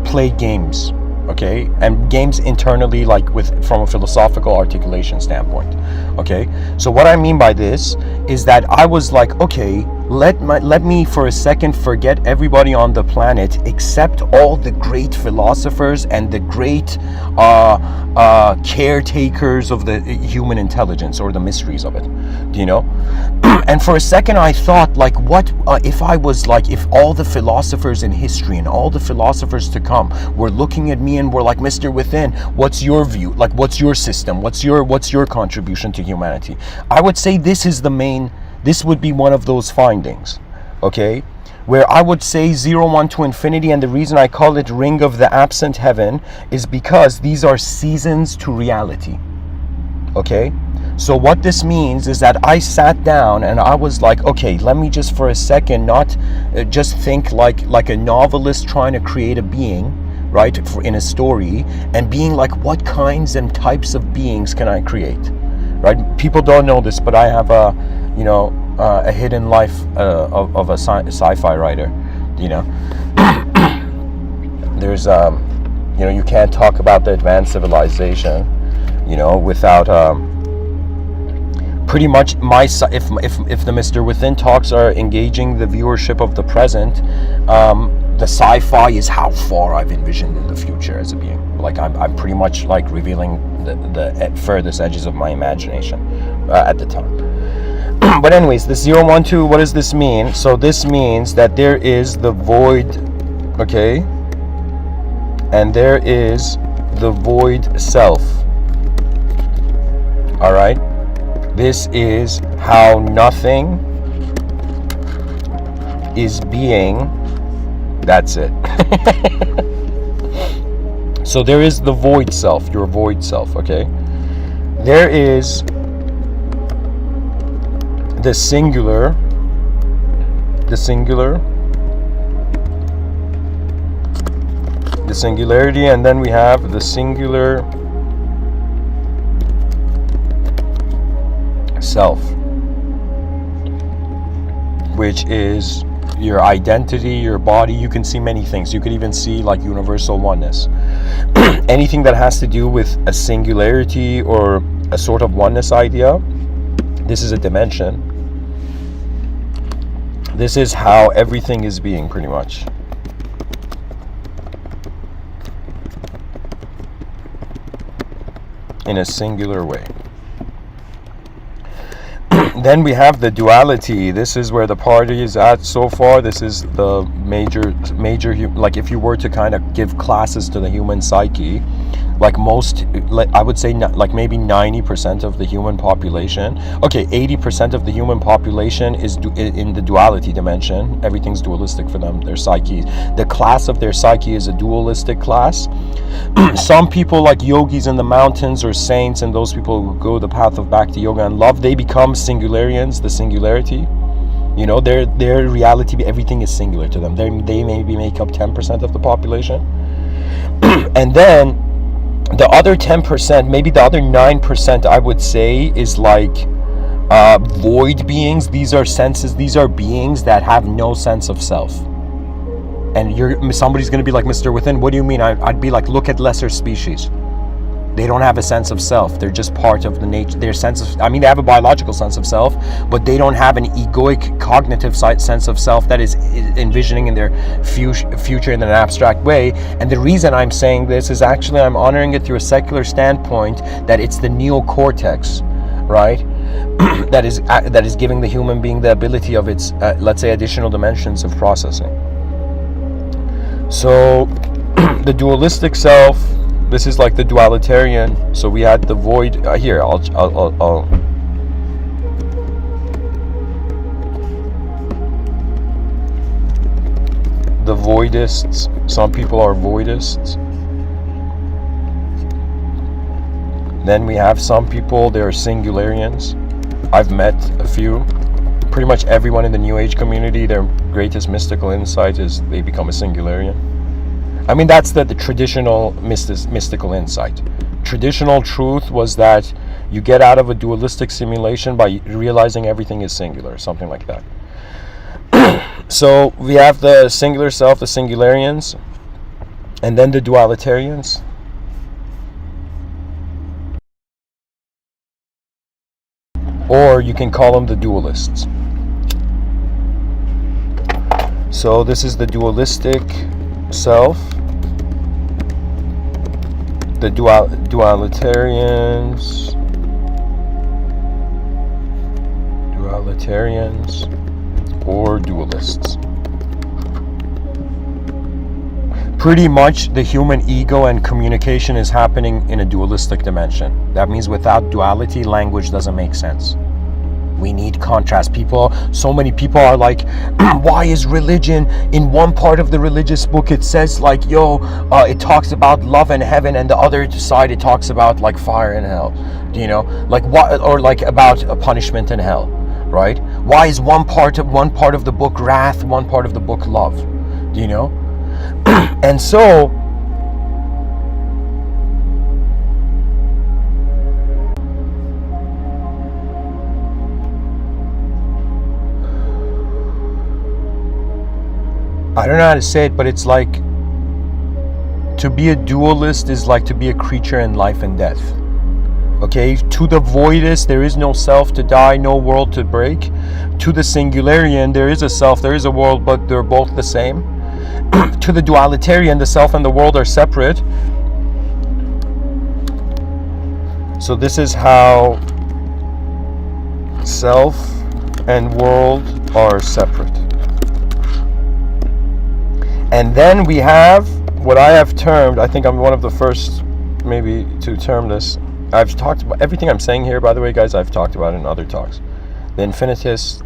play games, okay, and games internally, like from a philosophical articulation standpoint, okay. So what I mean by this is that I was like, okay, let me for a second forget everybody on the planet except all the great philosophers and the great caretakers of the human intelligence, or the mysteries of it, you know. And for a second I thought, like, what if I was like, if all the philosophers in history and all the philosophers to come were looking at me and were like, Mr. Within, what's your view? Like, what's your system? What's your contribution to humanity? I would say this would be one of those findings, okay, where I would say 0, 1 to infinity. And the reason I call it ring of the absent heaven is because these are seasons to reality, okay. So what this means is that I sat down and I was like, okay, let me just for a second not just think like a novelist trying to create a being, right, in a story, and being like, what kinds and types of beings can I create, right? People don't know this, but I have a hidden life of a sci-fi writer, you know. There's you can't talk about the advanced civilization, you know, without pretty much if the Mr. Within talks are engaging the viewership of the present, the sci-fi is how far I've envisioned in the future as a being. Like I'm pretty much like revealing the furthest edges of my imagination at the time. But anyways, the 0, 1, 2, what does this mean? So this means that there is the void, okay, and there is the void self. All right, this is how nothing is being. That's it. So there is the void self, your void self, okay? There is the singularity, and then we have the singular self, which is your identity, your body. You can see many things. You could even see like universal oneness. Anything that has to do with a singularity or a sort of oneness idea, this is a dimension. This is how everything is being, pretty much. In a singular way. Then we have the duality. This is where the party is at so far. This is the major, like if you were to kind of give classes to the human psyche, like most, I would say like maybe 90% of the human population, okay, 80% of the human population is in the duality dimension. Everything's dualistic for them, their psyche. The class of their psyche is a dualistic class. Some people, like yogis in the mountains or saints, and those people who go the path of bhakti yoga and love, they become singularians, the singularity. You know, their reality, everything is singular to them. They maybe make up 10% of the population. And then the other 10%, maybe the other 9%, I would say, is like void beings. These are senses, these are beings that have no sense of self. And somebody's going to be like, Mr. Within, what do you mean? I'd be like, look at lesser species. They don't have a sense of self. They're just part of the nature. Their sense of, they have a biological sense of self, but they don't have an egoic cognitive sense of self that is envisioning in their future in an abstract way. And the reason I'm saying this is actually I'm honoring it through a secular standpoint, that it's the neocortex, right? that is giving the human being the ability of its, let's say, additional dimensions of processing. So the dualistic self, this is like the dualitarian. So we had the void here. I'll the voidists. Some people are voidists. Then we have some people, they're singularians. I've met a few. Pretty much everyone in the New Age community, their greatest mystical insight is they become a singularian. I mean, that's the traditional mystical insight. Traditional truth was that you get out of a dualistic simulation by realizing everything is singular, something like that. So we have the singular self, the singularians, and then the dualitarians. Or you can call them the dualists. So this is the dualistic self, the dualitarians, or dualists. Pretty much the human ego and communication is happening in a dualistic dimension. That means without duality, language doesn't make sense. We need contrast. So many people are like, why is religion, in one part of the religious book it says like, it talks about love and heaven, and the other side it talks about like fire and hell, like what, or like about a punishment and hell, right? Why is one part of the book wrath, one part of the book love, and so I don't know how to say it, but it's like to be a dualist is like to be a creature in life and death. Okay, to the voidist, there is no self to die, no world to break. To the singularian, there is a self, there is a world, but they're both the same. To the dualitarian, the self and the world are separate. So this is how self and world are separate. And then we have what I have termed, I think I'm one of the first maybe to term this. I've talked about everything I'm saying here, by the way, guys, I've talked about in other talks. The infinity,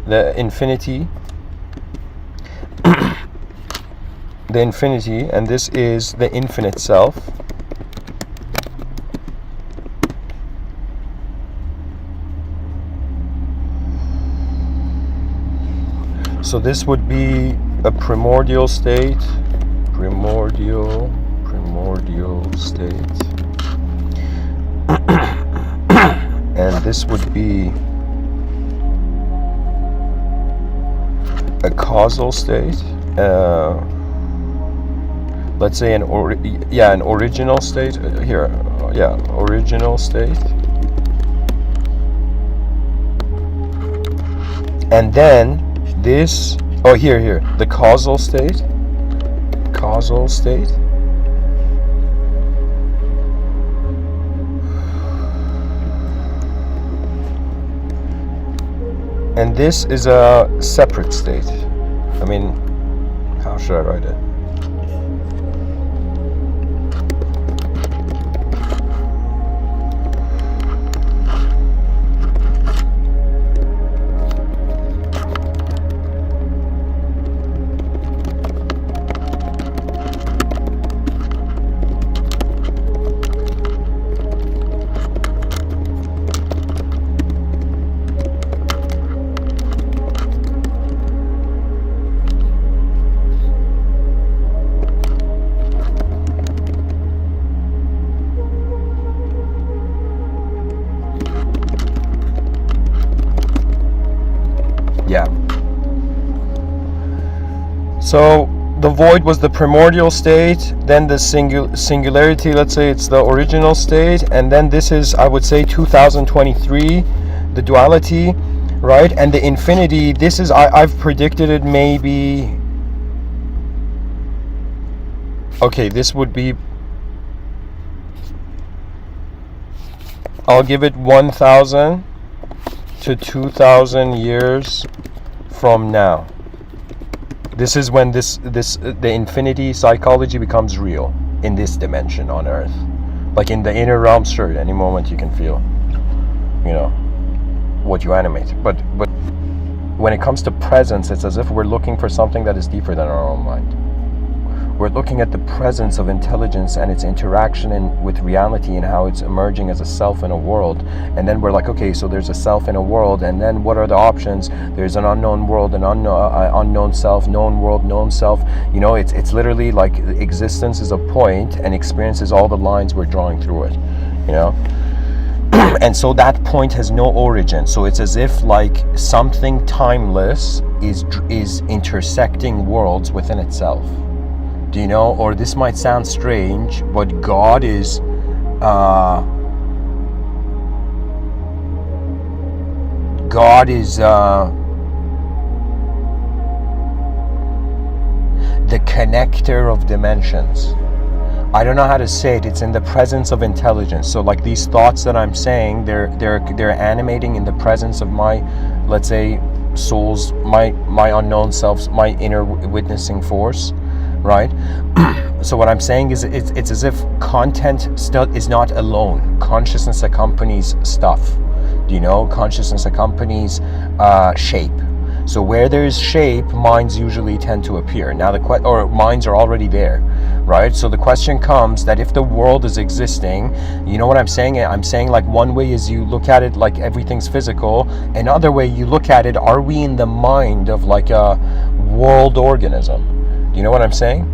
and this is the infinite self. So this would be a primordial state, primordial state, and this would be a causal state. Let's say an original state. Original state, and then this. Oh, here, the causal state. And this is a separate state. I mean, how should I write it? So the void was the primordial state, then the singularity, let's say it's the original state, and then this is, I would say, 2023, the duality, right? And the infinity, this is, I've predicted it maybe, okay, this would be, I'll give it 1,000 to 2,000 years from now. This is when the infinity psychology becomes real in this dimension on Earth. Like in the inner realm, sure, at any moment you can feel, what you animate. But when it comes to presence, it's as if we're looking for something that is deeper than our own mind. We're looking at the presence of intelligence and its interaction with reality and how it's emerging as a self in a world. And then we're like, okay, so there's a self in a world, and then what are the options? There's an unknown world, an unknown self, known world, known self. You know, it's literally like existence is a point, and experience is all the lines we're drawing through it. You know. And so that point has no origin. So it's as if like something timeless is intersecting worlds within itself. Do you know? Or this might sound strange, but God is the connector of dimensions. I don't know how to say it. It's in the presence of intelligence. So like these thoughts that I'm saying, they're animating in the presence of my, let's say, soul's, my unknown self's, my inner witnessing force, right? So what I'm saying is it's as if content still is not alone. Consciousness accompanies stuff. Do you know? Consciousness accompanies shape. So where there's shape, minds usually tend to appear. Now or minds are already there, right? So the question comes that if the world is existing, you know what I'm saying? I'm saying like one way is you look at it like everything's physical. Another way you look at it, are we in the mind of like a world organism? Do you know what I'm saying?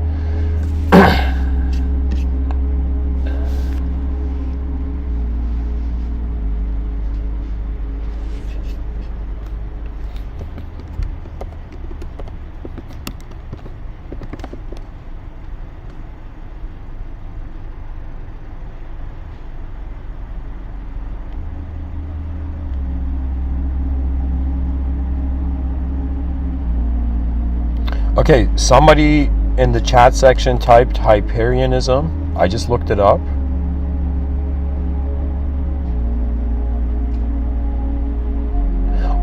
Okay, somebody in the chat section typed Hyperianism. I just looked it up.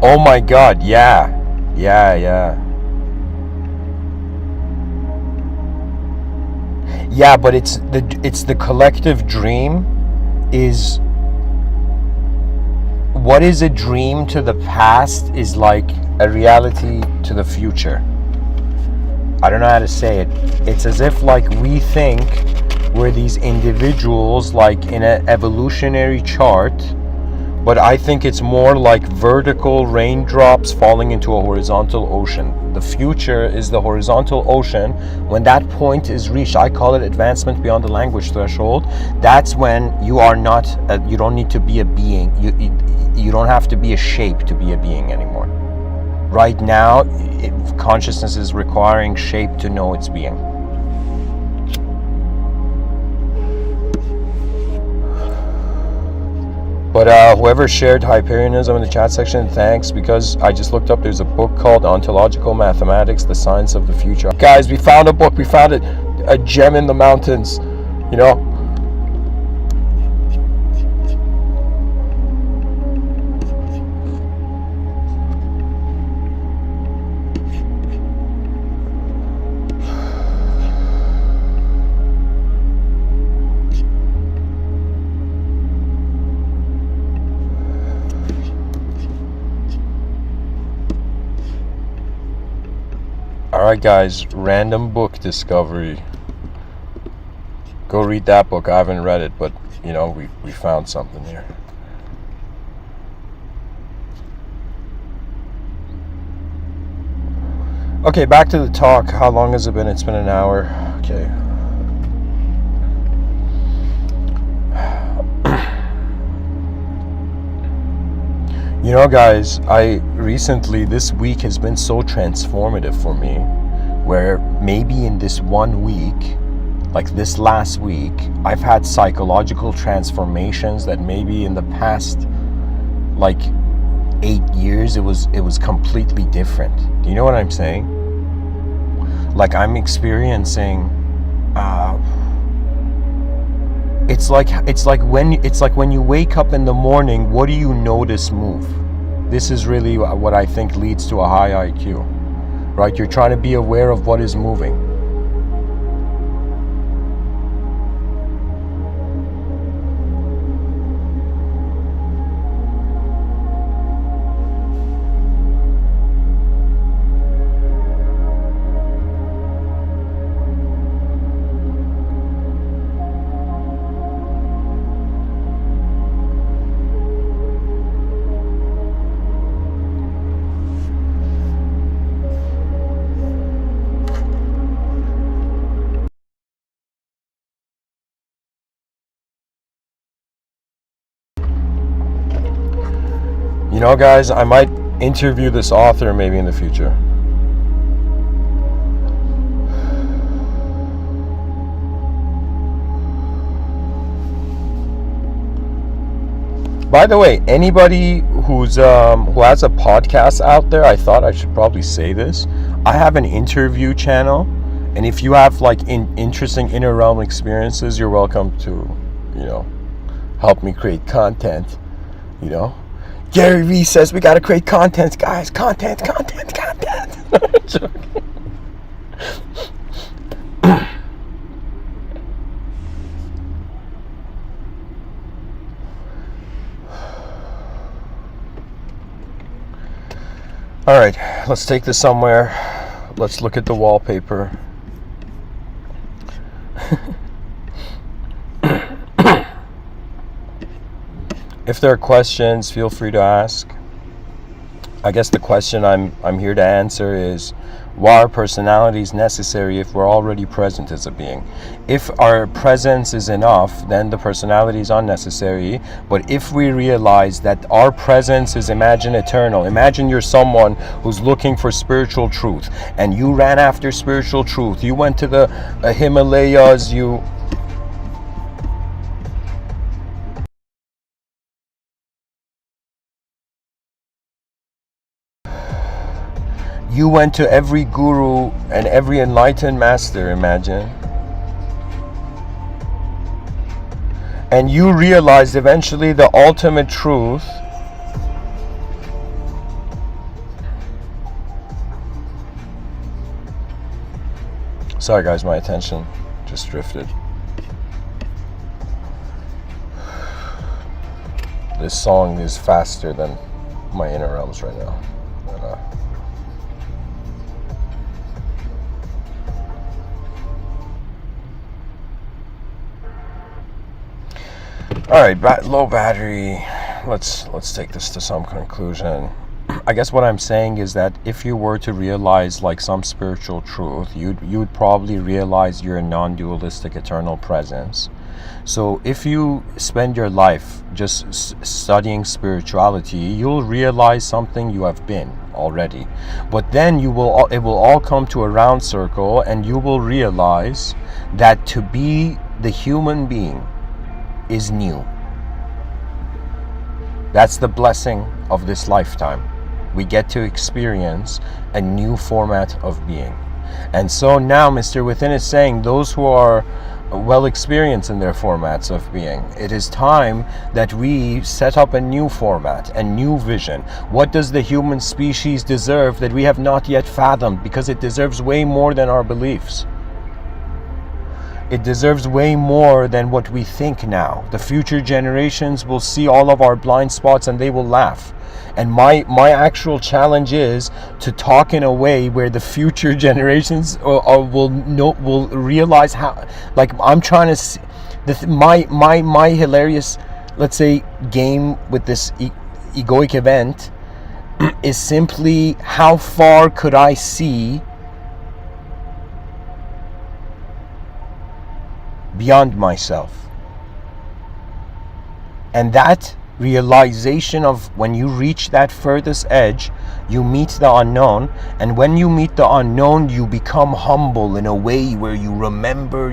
Oh my god, yeah. Yeah, but it's the collective dream is what is a dream to the past is like a reality to the future. I don't know how to say it. It's as if like we think we're these individuals like in an evolutionary chart, but I think it's more like vertical raindrops falling into a horizontal ocean. The future is the horizontal ocean. When that point is reached, I call it advancement beyond the language threshold. That's when you are not, you don't need to be a being. You don't have to be a shape to be a being anymore. Right now, consciousness is requiring shape to know its being. But whoever shared Hyperianism in the chat section, thanks, because I just looked up, there's a book called Ontological Mathematics, The Science of the Future. Guys, we found a book, we found it, a gem in the mountains, you know? Alright guys, random book discovery. Go read that book. I haven't read it, but you know, we found something here. Okay, back to the talk. How long has it been? It's been an hour. Okay. You know guys, this week has been so transformative for me, where maybe in this 1 week, like this last week, I've had psychological transformations that maybe in the past like 8 years it was completely different. Do you know what I'm saying? Like I'm experiencing it's like when you wake up in the morning, what do you notice move? This is really what I think leads to a high IQ, right? You're trying to be aware of what is moving. You know, guys, I might interview this author maybe in the future. By the way, anybody who has a podcast out there, I thought I should probably say this. I have an interview channel, and if you have like interesting inner realm experiences, you're welcome to, help me create content. Gary Vee says we gotta create content, guys. Content. All right, let's take this somewhere. Let's look at the wallpaper. If there are questions, feel free to ask. I guess the question I'm here to answer is, why are personalities necessary if we're already present as a being? If our presence is enough, then the personality is unnecessary. But if we realize that our presence is eternal, imagine you're someone who's looking for spiritual truth, and you ran after spiritual truth. You went to the Himalayas, you went to every guru and every enlightened master, imagine. And you realized eventually the ultimate truth. Sorry guys, my attention just drifted. This song is faster than my inner realms right now. All right, low battery. Let's take this to some conclusion. I guess what I'm saying is that if you were to realize like some spiritual truth, you'd probably realize you're a non-dualistic eternal presence. So if you spend your life just studying spirituality, you'll realize something you have been already. But then it will all come to a round circle, and you will realize that to be the human being is new. That's the blessing of this lifetime. We get to experience a new format of being. And so now Mr. Within is saying those who are well experienced in their formats of being, it is time that we set up a new format, a new vision. What does the human species deserve that we have not yet fathomed? Because it deserves way more than our beliefs. It deserves way more than what we think now. The future generations will see all of our blind spots and they will laugh. And my actual challenge is to talk in a way where the future generations will realize how. Like I'm trying to see my hilarious, let's say, game with this egoic event is simply how far could I see beyond myself. And that realization of when you reach that furthest edge, you meet the unknown, and when you meet the unknown, you become humble in a way where you remember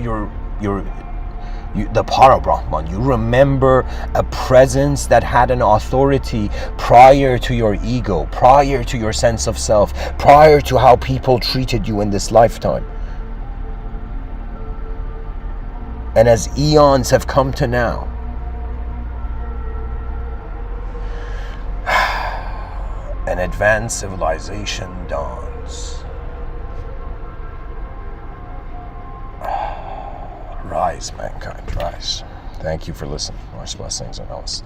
the Parabrahman. You remember a presence that had an authority prior to your ego, prior to your sense of self, prior to how people treated you in this lifetime. And as eons have come to now, an advanced civilization dawns. Rise, mankind, rise. Thank you for listening. Much blessings and namaste.